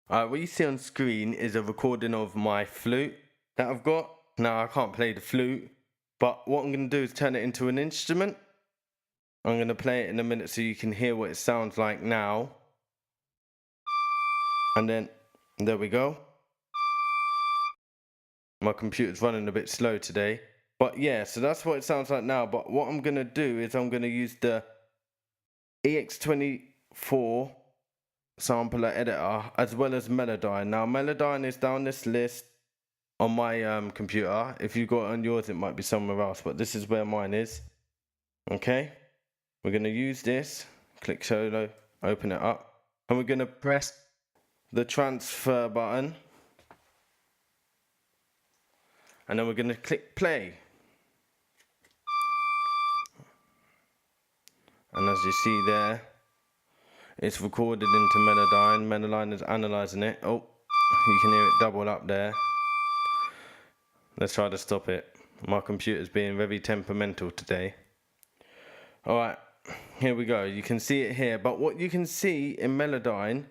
What you see on screen is a recording of my flute that I've got. Now I can't play the flute, but what I'm going to do is turn it into an instrument. I'm going to play it in a minute so you can hear what it sounds like now. And then, there we go. My computer's running a bit slow today. But yeah, so that's what it sounds like now. But what I'm going to do is I'm going to use the EX24 sampler editor as well as Melodyne. Now Melodyne is down this list on my computer. If you got it on yours, it might be somewhere else, but this is where mine is. Okay, we're going to use this. Click solo, open it up, and we're going to press the transfer button, and then we're going to click play. And as you see there, it's recorded into Melodyne. Melodyne is analyzing it. Oh, you can hear it double up there. Let's try to stop it. My computer's being very temperamental today. Alright, here we go. You can see it here. But what you can see in Melodyne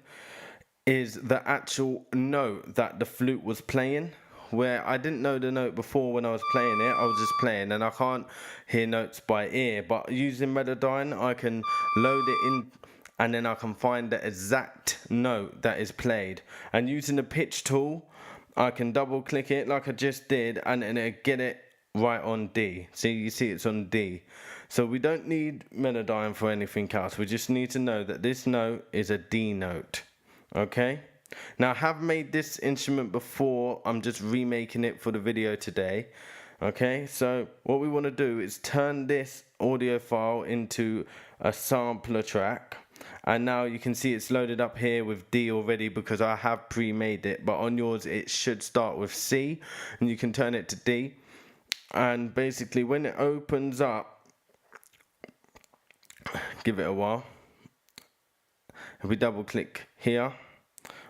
is the actual note that the flute was playing. Where I didn't know the note before when I was playing it. I was just playing and I can't hear notes by ear. But using Melodyne, I can load it in and then I can find the exact note that is played. And using the pitch tool, I can double click it like I just did and then it'll get it right on D. See, you see it's on D. So we don't need Melodyne for anything else. We just need to know that this note is a D note. Okay? Now I have made this instrument before. I'm just remaking it for the video today. Okay, so what we want to do is turn this audio file into a sampler track. And now you can see it's loaded up here with D already because I have pre-made it. But on yours it should start with C and you can turn it to D. And basically when it opens up, give it a while. If we double click here,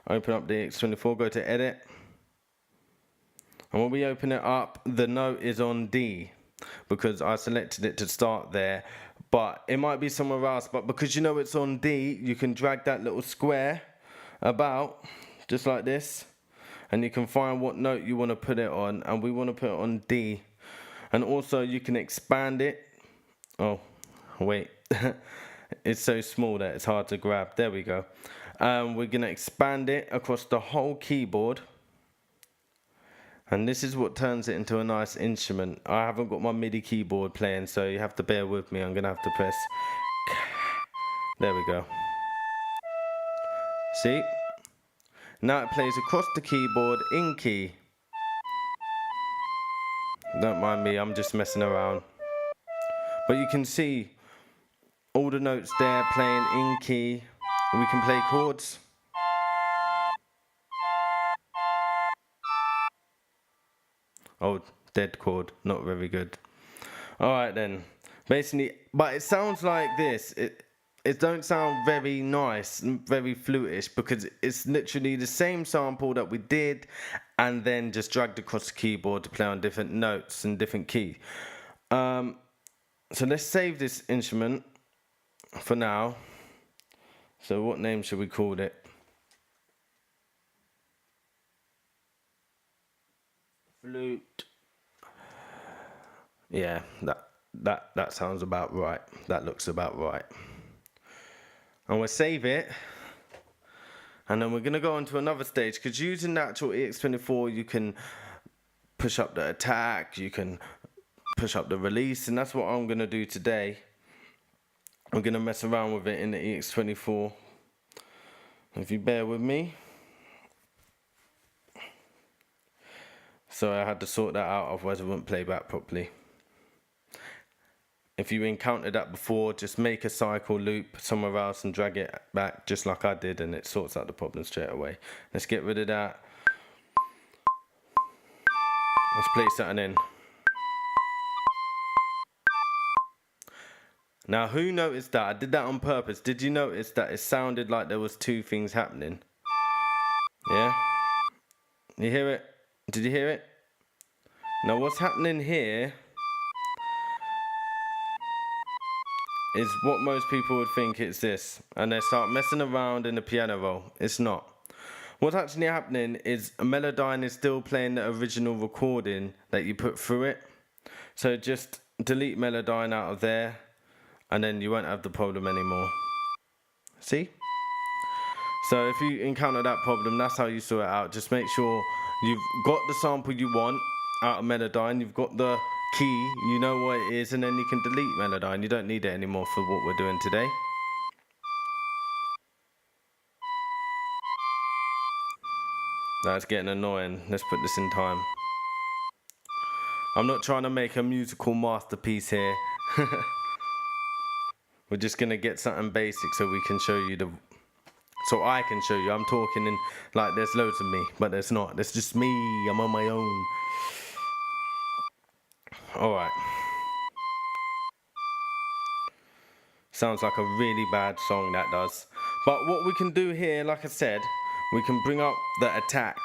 open up the EX24, go to edit. And when we open it up, the note is on D because I selected it to start there. But it might be somewhere else. But because you know it's on D, you can drag that little square about, just like this. And you can find what note you want to put it on. And we want to put it on D. And also you can expand it. Oh, wait. It's so small that it's hard to grab. There we go. We're going to expand it across the whole keyboard. And this is what turns it into a nice instrument. I haven't got my MIDI keyboard playing, so you have to bear with me. I'm going to have to press. There we go. See? Now it plays across the keyboard in key. Don't mind me, I'm just messing around. But you can see all the notes there playing in key. We can play chords. Oh, dead chord, not very good. Alright then, basically, but it sounds like this. It don't sound very nice, very flutish, because it's literally the same sample that we did and then just dragged across the keyboard to play on different notes and different key. So let's save this instrument for now. So what name should we call it? Flute. Yeah, that sounds about right. That looks about right. And we'll save it. And then we're going to go on to another stage. Because using the actual EX24, you can push up the attack. You can push up the release. And that's what I'm going to do today. I'm going to mess around with it in the EX24. If you bear with me. So I had to sort that out, otherwise it wouldn't play back properly. If you encountered that before, just make a cycle loop somewhere else and drag it back just like I did and it sorts out the problem straight away. Let's get rid of that. Let's play something in. Now who noticed that? I did that on purpose. Did you notice that it sounded like there was two things happening? Yeah? You hear it? Did you hear it? Now what's happening here is what most people would think it's this. And they start messing around in the piano roll. It's not. What's actually happening is Melodyne is still playing the original recording that you put through it. So just delete Melodyne out of there, and then you won't have the problem anymore. See? So if you encounter that problem, that's how you sort it out. Just make sure you've got the sample you want out of Melodyne, you've got the key, you know what it is, and then you can delete Melodyne. You don't need it anymore for what we're doing today. That's getting annoying. Let's put this in time. I'm not trying to make a musical masterpiece here. We're just gonna get something basic so we can show you so I can show you. I'm talking in like there's loads of me, but there's not. There's just me. I'm on my own. Alright. Sounds like a really bad song, that does. But what we can do here, like I said, we can bring up the attack.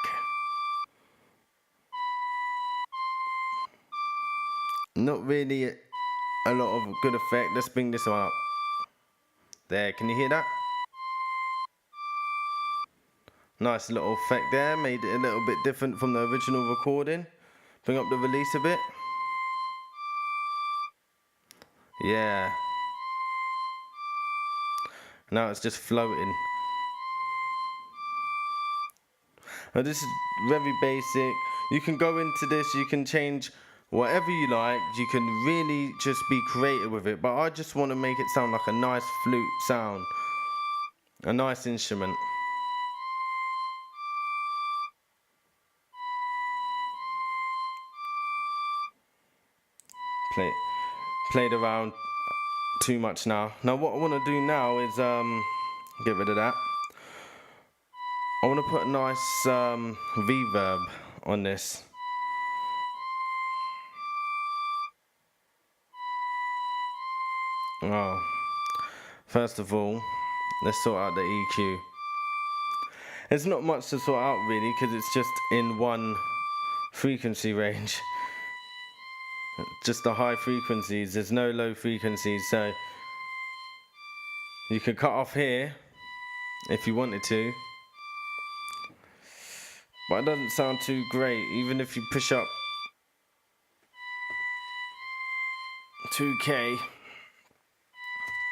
Not really a lot of good effect. Let's bring this one up. There, can you hear that? Nice little effect there. Made it a little bit different from the original recording. Bring up the release a bit. Yeah. Now it's just floating. Now this is very basic. You can go into this, you can change whatever you like. You can really just be creative with it. But I just want to make it sound like a nice flute sound. A nice instrument. Played around too much now. Now what I want to do now is get rid of that. I want to put a nice reverb on this. Oh, first of all, let's sort out the EQ. There's not much to sort out really because it's just in one frequency range. Just the high frequencies, there's no low frequencies, so you can cut off here if you wanted to, but it doesn't sound too great. Even if you push up 2K,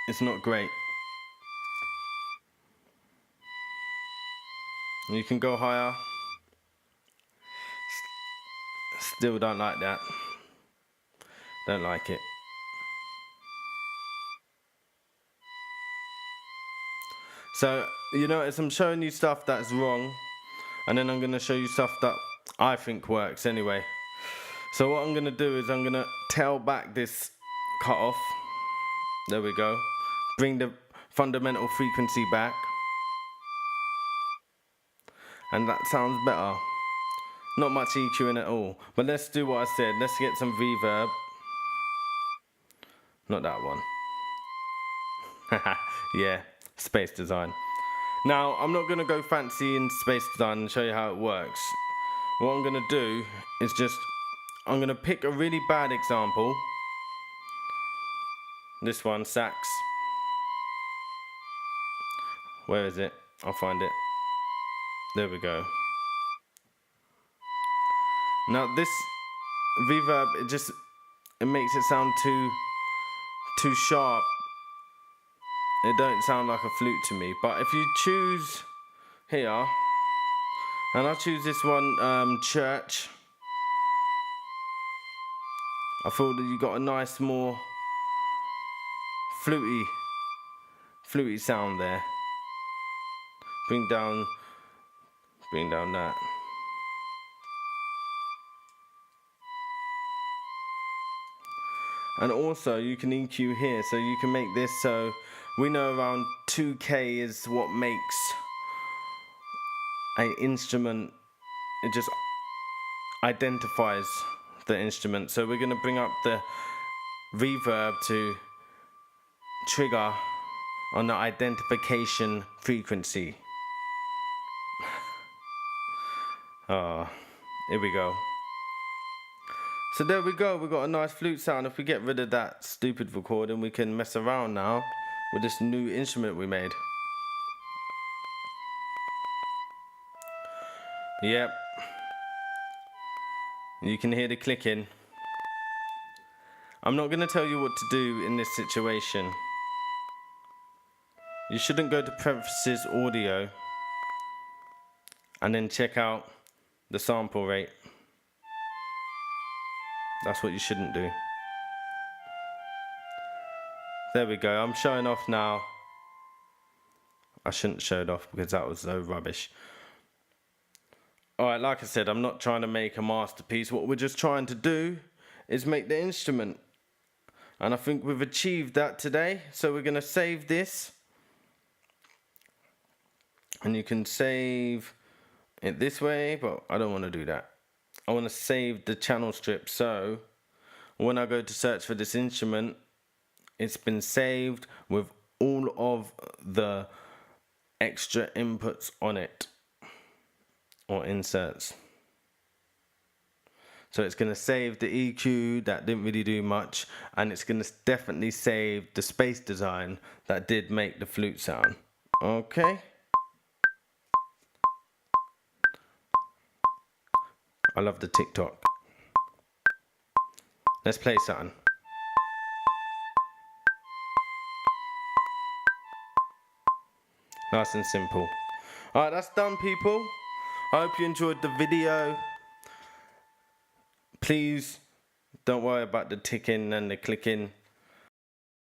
it's not great. You can go higher, still don't like that. Don't like it. So, you notice I'm showing you stuff that's wrong, and then I'm going to show you stuff that I think works anyway. So what I'm going to do is I'm going to tail back this cutoff. There we go. Bring the fundamental frequency back. And that sounds better. Not much EQ in it at all. But let's do what I said. Let's get some reverb. Not that one. Yeah, Space Design. Now, I'm not going to go fancy in Space Design and show you how it works. What I'm going to do is I'm going to pick a really bad example. This one, sax. Where is it? I'll find it. There we go. Now this reverb, it makes it sound too sharp. It don't sound like a flute to me. But if you choose here, and I'll choose this one, Church. I feel that you got a nice, more fluty sound there. Bring down that. And also you can EQ here, so you can make this so we know around 2K is what makes an instrument, it just identifies the instrument. So we're going to bring up the reverb to trigger on the identification frequency. Oh, here we go. So there we go, we got a nice flute sound. If we get rid of that stupid recording, we can mess around now with this new instrument we made. Yep. You can hear the clicking. I'm not going to tell you what to do in this situation. You shouldn't go to preferences audio and then check out the sample rate. That's what you shouldn't do. There we go. I'm showing off now. I shouldn't show it off because that was so rubbish. Alright, like I said, I'm not trying to make a masterpiece. What we're just trying to do is make the instrument. And I think we've achieved that today. So we're going to save this. And you can save it this way, but I don't want to do that. I want to save the channel strip. So when I go to search for this instrument, it's been saved with all of the extra inputs on it. Or inserts. So it's going to save the EQ that didn't really do much, and it's going to definitely save the space design that did make the flute sound. Okay. I love the TikTok. Let's play something. Nice and simple. Alright, that's done, people. I hope you enjoyed the video. Please don't worry about the ticking and the clicking.